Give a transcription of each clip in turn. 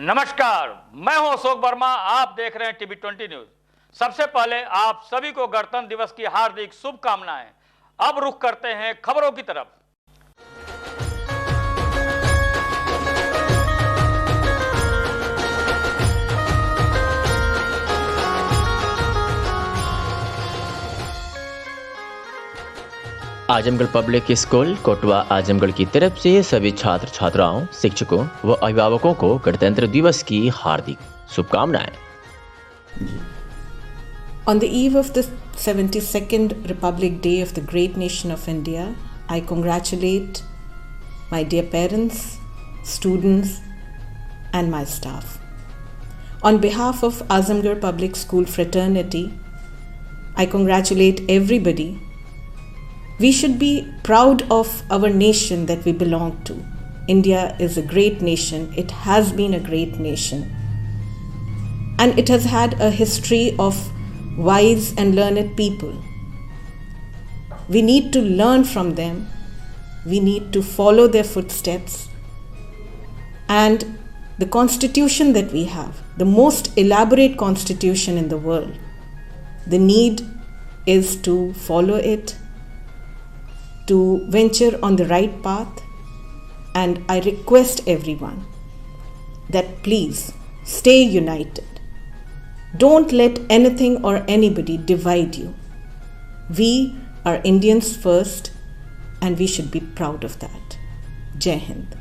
नमस्कार, मैं हूं अशोक वर्मा। आप देख रहे हैं टीवी 20 न्यूज। सबसे पहले आप सभी को गणतंत्र दिवस की हार्दिक शुभकामनाएं। अब रुख करते हैं खबरों की तरफ। आजमगढ़ पब्लिक स्कूल कोटवा आजमगढ़ की तरफ से सभी छात्र छात्राओं, शिक्षकों व अभिभावकों को गणतंत्र दिवस की हार्दिक शुभकामनाएं। On the eve of the 72nd Republic Day of the great nation of India, I congratulate my dear parents, students and my staff. On behalf of Azamgarh Public School fraternity, I congratulate everybody. We should be proud of our nation that we belong to. India is a great nation. It has been a great nation. And it has had a history of wise and learned people. We need to learn from them. We need to follow their footsteps. And the constitution that we have, the most elaborate constitution in the world, the need is to follow it, to venture on the right path. And I request everyone that please stay united. Don't let anything or anybody divide you. We are Indians first and we should be proud of that. Jai Hind.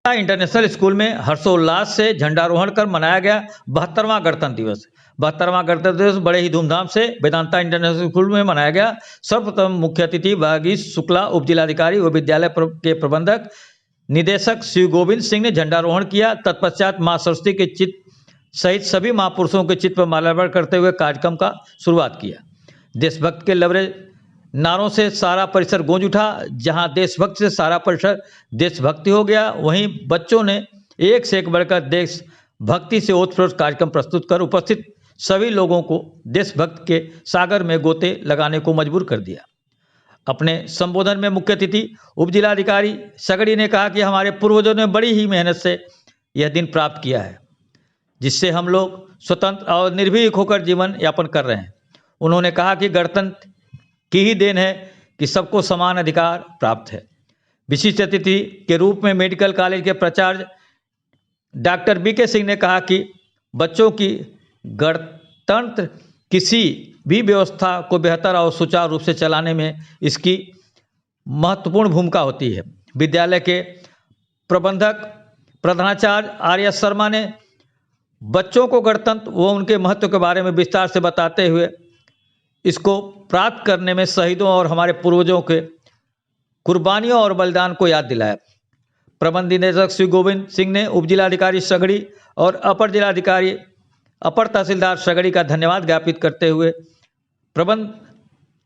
International school में हर्षोल्लास से झंडारोहण कर मनाया गया 72वां गणतंत्र दिवस। 72वां गणतंत्र दिवस बड़े ही धूमधाम से वेदांता इंटरनेशनल स्कूल में मनाया गया। सर्वप्रथम मुख्य अतिथि भागीश शुक्ला, उप जिलाधिकारी व विद्यालय के प्रबंधक निदेशक श्री गोविंद सिंह ने झंडारोहण किया। तत्पश्चात मां सरस्वती के चित्र सहित सभी महापुरुषों के चित्र पर माल्यार्पण करते हुए कार्यक्रम का शुरुआत किया। देशभक्त के लबरे नारों से सारा परिसर गूंज उठा। जहां देशभक्त से सारा परिसर देशभक्ति हो गया, वहीं बच्चों ने एक से एक बढ़कर देशभक्ति से ओतप्रोत कार्यक्रम प्रस्तुत कर उपस्थित सभी लोगों को देशभक्त के सागर में गोते लगाने को मजबूर कर दिया। अपने संबोधन में मुख्य अतिथि उप जिलाधिकारी सगड़ी ने कहा कि हमारे पूर्वजों ने बड़ी ही मेहनत से यह दिन प्राप्त किया है, जिससे हम लोग स्वतंत्र और निर्भीक होकर जीवन यापन कर रहे हैं। उन्होंने कहा कि गणतंत्र की ही देन है कि सबको समान अधिकार प्राप्त है। विशिष्ट अतिथि के रूप में मेडिकल कॉलेज के प्राचार्य डॉक्टर बीके सिंह ने कहा कि बच्चों की गणतंत्र किसी भी व्यवस्था को बेहतर और सुचारू रूप से चलाने में इसकी महत्वपूर्ण भूमिका होती है। विद्यालय के प्रबंधक प्रधानाचार्य आर्य शर्मा ने बच्चों को गणतंत्र व उनके महत्व के बारे में विस्तार से बताते हुए इसको प्राप्त करने में शहीदों और हमारे पूर्वजों के कुर्बानियों और बलिदान को याद दिलाया। प्रबंध निदेशक श्री गोविंद सिंह ने उप जिलाधिकारी सगड़ी और अपर तहसीलदार सगड़ी का धन्यवाद ज्ञापित करते हुए प्रबंध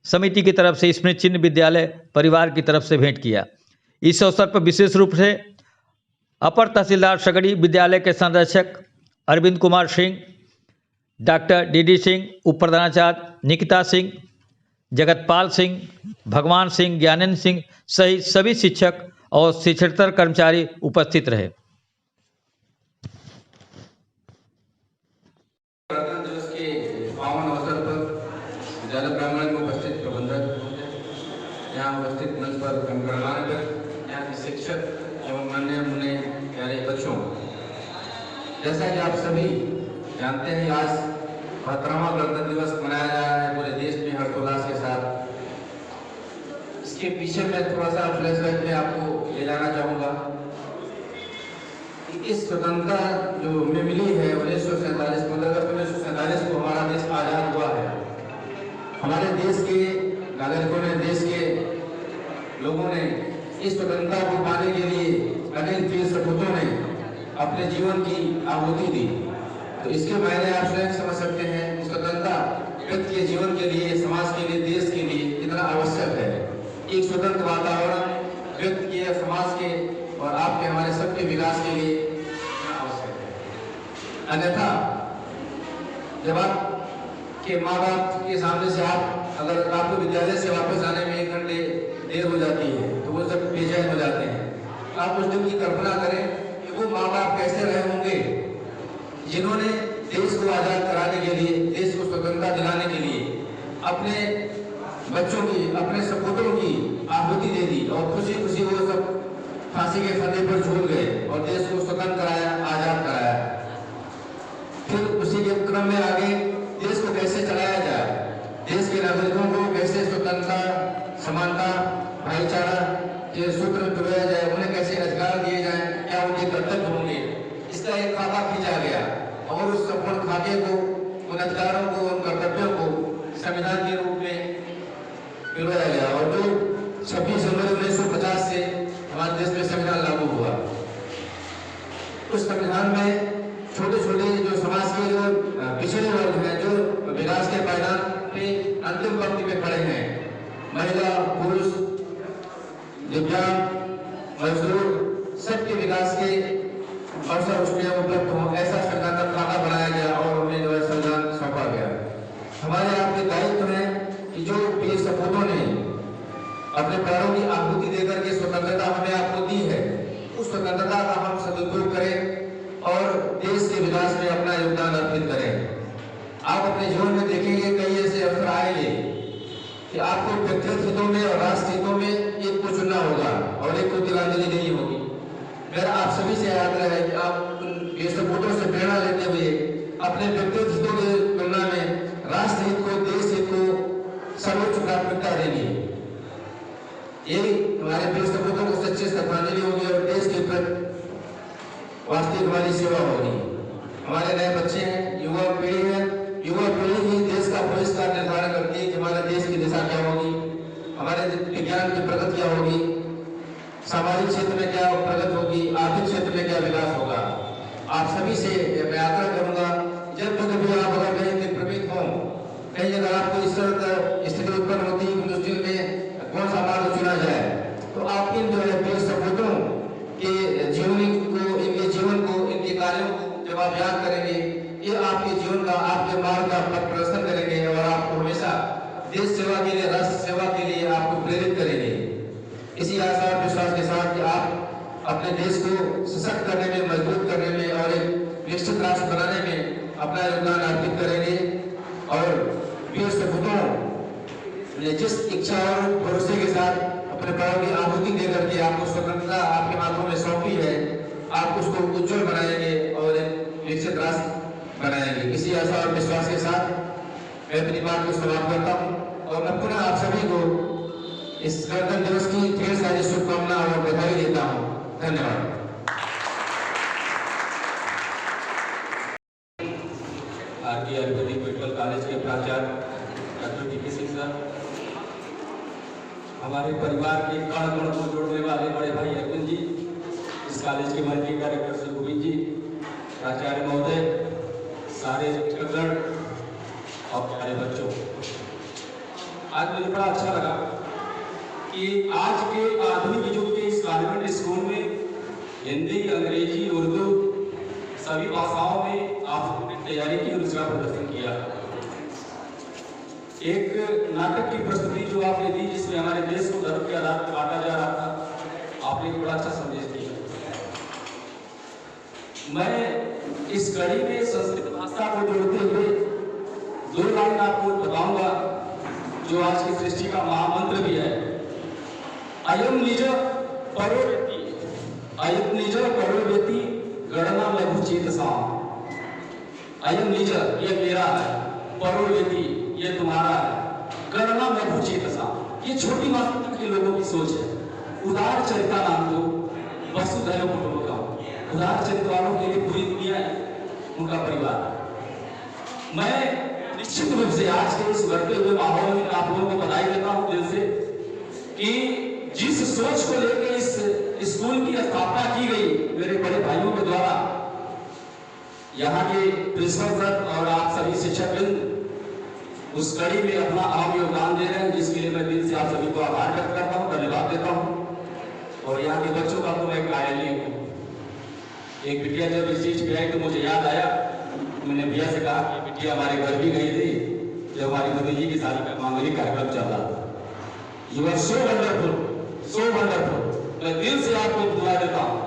समिति की तरफ से स्मृति चिन्ह विद्यालय परिवार की तरफ से भेंट किया। इस अवसर पर विशेष रूप से अपर तहसीलदार सगड़ी, विद्यालय के संरक्षक अरविंद कुमार सिंह, डॉक्टर डी सिंह, उप प्रधानाचार्य निकिता सिंह, जगतपाल सिंह, भगवान सिंह, ज्ञानेंद्र सिंह सहित सभी शिक्षक और शिक्षकेतर कर्मचारी उपस्थित रहे। गणतंत्र दिवस के पावन अवसर पर विद्यालय प्रांगण में उपस्थित प्रबंधक, यहाँ उपस्थित मंच पर गणमान्य यहाँ के शिक्षक एवं अन्य मुने प्यारे बच्चों, जैसा कि आप सभी जानते हैं आज 72वां गणतंत्र दिवस मनाया जा रहा है पूरे देश में हर्षोल्लास के साथ। इसके पीछे मैं थोड़ा सा फ्लैशबैक में आपको ले जाना चाहूँगा। इस स्वतंत्रता जो हमें मिली है 1947 को हमारा देश आज़ाद हुआ है। हमारे देश के नागरिकों ने, देश के लोगों ने इस स्वतंत्रता को पाने के लिए अनेक वीर सपूतों ने अपने जीवन की आहुति दी। तो इसके मायने आप स्वयं समझ सकते हैं स्वतंत्रता व्यक्ति के जीवन के लिए, समाज के लिए, देश के लिए कितना आवश्यक है। एक स्वतंत्र वातावरण व्यक्ति के, समाज के और आपके, हमारे सबके विकास के लिए आवश्यक है। अन्यथा जब आपके माँ बाप के सामने से अगर आपको विद्यालय से वापस आने में 1 घंटे देर हो जाती है तो वो सब बेचैन हो जाते हैं। आप उस दिन की कल्पना करें कि वो माँ बाप कैसे रहे होंगे जिन्होंने देश को आज़ाद कराने के लिए, देश को स्वतंत्रता दिलाने के लिए अपने बच्चों की, अपने सपूतों की आहुति दे दी और खुशी खुशी वो सब फांसी के फंदे पर झूल गए और देश को स्वतंत्र कराया, आज़ाद कराया। फिर उसी के क्रम में आगे देश को कैसे चलाया जाए, देश के नागरिकों को कैसे स्वतंत्रता, समानता, भाईचारा के सूत्र में पिरोया जाए, उन्हें कैसे अधिकार दिए जाएं, क्या उनके कर्तव्य होंगे, इसका एक खाका खींचा गया और उस संपूर्ण खाके को, उन अधिकारों को, उन कर्तव्यों को संविधान के रूप में पिरोया गया। और जो 26 जनवरी 1950 से हमारे देश में संविधान लागू हुआ, उस संविधान में छोटे छोटे जो समाज के जो पिछड़े वर्ग हैं, जो विकास के पायदान पे अंतिम पंक्ति में खड़े हैं, महिला, पुरुष, दिव्यांग, मजदूर, सबके विकास के अवसर उसमें उपलब्ध हों, ऐसा संविधान का खाका बनाया गया और उन्हें जो है संविधान सौंपा गया। हमारे आपके दायित्व है कि जो वीर सपूतों ने अपने प्राणों की आहुति देकर के स्वतंत्रता हमें आपको दी है, उस स्वतंत्रता का हम सदुपयोग करें और देश के विकास में अपना योगदान अर्पित करें। आप अपने जीवन में देखेंगे कई ऐसे अवसर आएंगे कि आपको व्यक्तिगत हितों में और राष्ट्र हितों में एक को चुनना होगा और एक को तिलांजलि देनी होगी। मेरा आप सभी से आग्रह है कि आप वीर सपूतों से प्रेरणा लेते हुए अपने व्यक्तिगत हितों की तुलना में राष्ट्र हित को, देश हित को सर्वोच्च प्राथमिकता देंगे। यही हमारे वीर सपूतों को सच्ची श्रद्धांजलि होगी और देश के प्रति वास्तविक हमारी सेवा होगी। हमारे नए बच्चे हैं, युवा पीढ़ी है, युवा पीढ़ी ही देश का भविष्य का निर्धारण करती है कि हमारे देश की दिशा क्या होगी, हमारे विज्ञान की प्रगति क्या होगी, सामाजिक क्षेत्र में क्या प्रगति होगी, आर्थिक क्षेत्र में क्या विकास होगा। आप सभी से मैं आग्रह करूंगा, जब कभी आप अगर कहीं दिग्भ्रमित हों, कहीं अगर आपको इस तरह स्थिति उत्पन्न होती है कि मुश्किल में कौन सा मार्ग चुना जाए, तो आप इन जो है वीर सपूतों के जीवनी को, इनके जीवन को, इनके कार्यों को जब आप याद करेंगे, ये आपके जीवन का, आपके मार्ग का पथ प्रदर्शन करेंगे और आपको हमेशा देश सेवा के लिए, राष्ट्र सेवा के लिए आपको प्रेरित करेंगे। इसी आशा और विश्वास के साथ कि आप अपने देश को सशक्त करने में, मजबूत करने में और एक विकसित राष्ट्र बनाने में अपना योगदान अर्पित करेंगे और वीर सपूतों ने जिस इच्छा और भरोसे के साथ अपने प्राणों की आहुति देकर के आपको स्वतंत्रता आपके हाथों में सौंपी है, आप उसको उज्जवल बनाएंगे और एक विकसित राष्ट्र बनाएंगे। इसी आशा और विश्वास के साथ मैं अपनी बात को समाप्त करता हूँ और मैं पुनः आप सभी को इस गणतंत्र दिवस की ढेर सारी शुभकामना और बधाई देता हूँ। धन्यवाद। आरके आयुर्वेदिक मेडिकल कॉलेज के प्राचार्य डॉक्टर टी.के. सिंह सर, हमारे परिवार के कण कण को जोड़ने वाले बड़े भाई अरविंद जी, इस कॉलेज के मैनेजिंग डायरेक्टर श्री गोविंद जी, प्राचार्य महोदय, सारे शिक्षकगण और प्यारे बच्चों, आज मुझे बड़ा अच्छा लगा कि आज के आधुनिक युग के इस कॉन्वेंट स्कूल में हिंदी, अंग्रेजी, उर्दू सभी भाषाओं में आपने तैयारी की और उसका प्रदर्शन किया। एक नाटक की प्रस्तुति जो आपने दी, जिसमें हमारे देश को धर्म के आधार पर बांटा जा रहा था, आपने एक बड़ा अच्छा संदेश दिया। मैं इस कड़ी में संस्कृत भाषा को जोड़ते हुए दो लाइन आपको बताऊंगा जो आज की सृष्टि का महामंत्र भी है। अयम निज परोवेति, अयम निज परोवेति गणना लघु चेतसाम। अयम निज ये मेरा है, परोवेति ये तुम्हारा है, गणना लघु चेतसाम ये छोटी मात्रा के लोगों की सोच है। उदार चरिता नाम दो वसुधैव कुटुंबकम, उदार चरित्र वालों के लिए पूरी दुनिया है उनका परिवार। मैं निश्चित रूप से आज के इस बढ़ते हुए माहौल में आप लोगों को बधाई देता हूं दिल से कि जिस सोच को लेकर इस स्कूल की स्थापना की गई मेरे बड़े भाइयों के द्वारा, यहाँ के प्रिंसिपल सर और आप सभी शिक्षक वृंद उस कड़ी में अपना अहम योगदान दे रहे हैं, जिसके लिए मैं दिल से आप सभी को आभार व्यक्त करता हूँ, धन्यवाद देता हूँ। और यहाँ के बच्चों का तो मैं कायल ही हूँ। एक बिटिया जब इस चीज पे आई तो मुझे याद आया, मैंने भैया से कहा कि बिटिया हमारे घर भी गई थी जब हमारी भतीजी की शादी का मांगलिक कार्यक्रम चल रहा था। You are so wonderful, so wonderful. मैं दिल से आपको दुआ देता हूँ,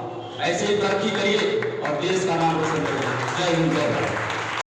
ऐसे ही तरक्की करिए और देश का नाम रोशन करिए। जय हिंद, जय